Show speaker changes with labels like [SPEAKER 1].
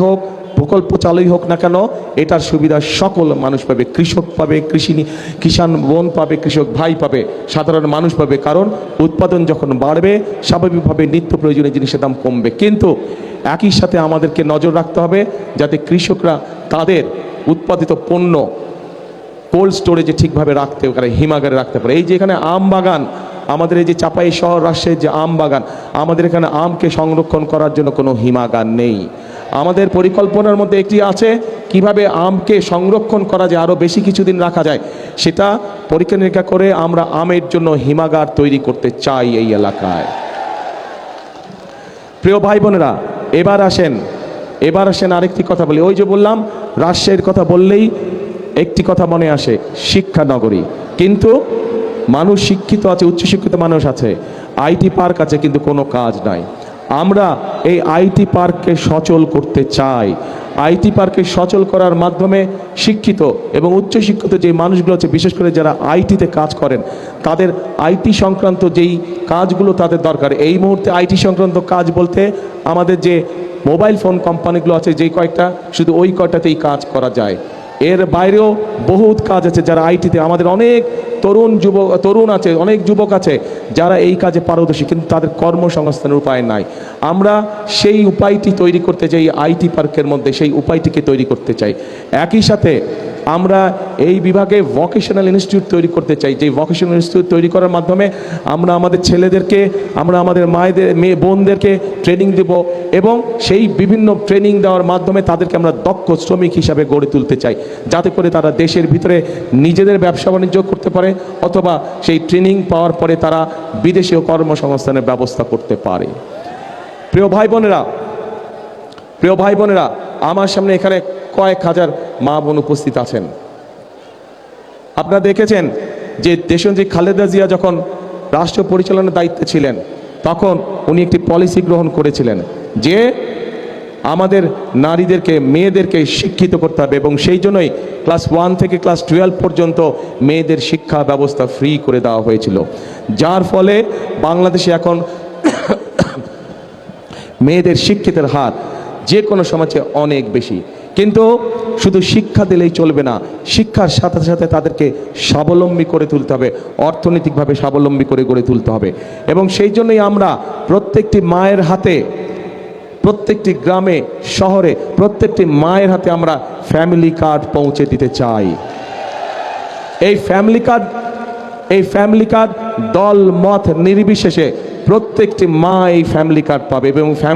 [SPEAKER 1] হোক প্রকল্প চালুই হোক না কেন, এটার সুবিধা সকল মানুষ পাবে। কৃষক পাবে, কিষাণ বোন পাবে, কৃষক ভাই পাবে, সাধারণ মানুষ পাবে। কারণ উৎপাদন যখন বাড়বে স্বাভাবিকভাবে নিত্য প্রয়োজনীয় জিনিসের দাম কমবে। কিন্তু একই সাথে আমাদেরকে নজর রাখতে হবে যাতে কৃষকরা তাদের উৎপাদিত পণ্য কোল্ড স্টোরেজে ঠিকভাবে রাখতে পারে, হিমাগারে রাখতে পারে। এই যে এখানে আম বাগান, আমাদের এই যে চাপাই শহর রাজশাহীর যে আম বাগান, আমাদের এখানে আমকে সংরক্ষণ করার জন্য কোনো হিমাগার নেই। আমাদের পরিকল্পনার মধ্যে একটি আছে কিভাবে আমকে সংরক্ষণ করা যায়, আরও বেশি কিছুদিন রাখা যায়, সেটা পরীক্ষা নিরীক্ষা করে আমরা আমের জন্য হিমাগার তৈরি করতে চাই এই এলাকায়। প্রিয় ভাই বোনেরা, এবার আসেন আরেকটি কথা বলি। ওই যে বললাম, রাজশাহীর কথা বললেই একটি কথা মনে আসে, শিক্ষা নগরী। কিন্তু মানুষ শিক্ষিত আছে, উচ্চশিক্ষিত মানুষ আছে, আইটি পার্ক আছে, কিন্তু কোনো কাজ নাই। আমরা এই আইটি পার্ককে সচল করতে চাই। আইটি পার্ককে সচল করার মাধ্যমে শিক্ষিত এবং উচ্চশিক্ষিত যে মানুষগুলো আছে, বিশেষ করে যারা আইটিতে কাজ করেন, তাদের আইটি সংক্রান্ত যেই কাজগুলো তাদের দরকার, এই মুহূর্তে আইটি সংক্রান্ত কাজ বলতে আমাদের যে মোবাইল ফোন কোম্পানিগুলো আছে, যেই কয়েকটা, শুধু ওই কয়টাতেই কাজ করা যায়। এর বাইরেও বহুত কাজ আছে যারা আইটিতে, আমাদের অনেক তরুণ আছে, অনেক যুবক আছে যারা এই কাজে পারদর্শী, কিন্তু তাদের কর্মসংস্থানের উপায় নাই। আমরা সেই উপায়টি তৈরি করতে চাই, আইটি পার্কের মধ্যে সেই উপায়টিকে তৈরি করতে চাই। একই সাথে আমরা এই বিভাগে ভোকেশনাল ইনস্টিটিউট তৈরি করতে চাই, যে ভোকেশনাল ইনস্টিটিউট তৈরি করার মাধ্যমে আমরা আমাদের ছেলেদেরকে, আমরা আমাদের মেয়ে বোনদেরকে ট্রেনিং দেব, এবং সেই বিভিন্ন ট্রেনিং দেওয়ার মাধ্যমে তাদেরকে আমরা দক্ষ শ্রমিক হিসাবে গড়ে তুলতে চাই, যাতে করে তারা দেশের ভিতরে নিজেদের ব্যবসা বাণিজ্য করতে পারে, অথবা সেই ট্রেনিং পাওয়ার পরে তারা বিদেশেও কর্মসংস্থানের ব্যবস্থা করতে পারে। প্রিয় ভাই বোনেরা, আমার সামনে এখানে কয়েক হাজার মা বোন উপস্থিত আছেন। আপনারা দেখেছেন যে দেশনেত্রী খালেদা জিয়া যখন রাষ্ট্র পরিচালনার দায়িত্বে ছিলেন, তখন উনি একটি পলিসি গ্রহণ করেছিলেন যে আমাদের নারীদেরকে, মেয়েদেরকে শিক্ষিত করতে হবে, এবং সেই জন্যই ক্লাস 1 থেকে ক্লাস 12 পর্যন্ত মেয়েদের শিক্ষা ব্যবস্থা ফ্রি করে দেওয়া হয়েছিল, যার ফলে বাংলাদেশে এখন মেয়েদের শিক্ষিতের হার যে কোনো সমাজে অনেক বেশি। কিন্তু শুধু শিক্ষা দিলেই চলবে না, শিক্ষার সাথে সাথে তাদেরকে স্বাবলম্বী করে তুলতে হবে, অর্থনৈতিকভাবে স্বাবলম্বী করে গড়ে তুলতে হবে। এবং সেই জন্যই আমরা প্রত্যেকটি মায়ের হাতে, প্রত্যেকটি গ্রামে শহরে প্রত্যেকটি মায়ের হাতে আমরা ফ্যামিলি কার্ড পৌঁছে দিতে চাই। এই ফ্যামিলি কার্ড দল মত নির্বিশেষে প্রত্যেকটি মা এই ফ্যামিলি কার্ড পাবে, এবং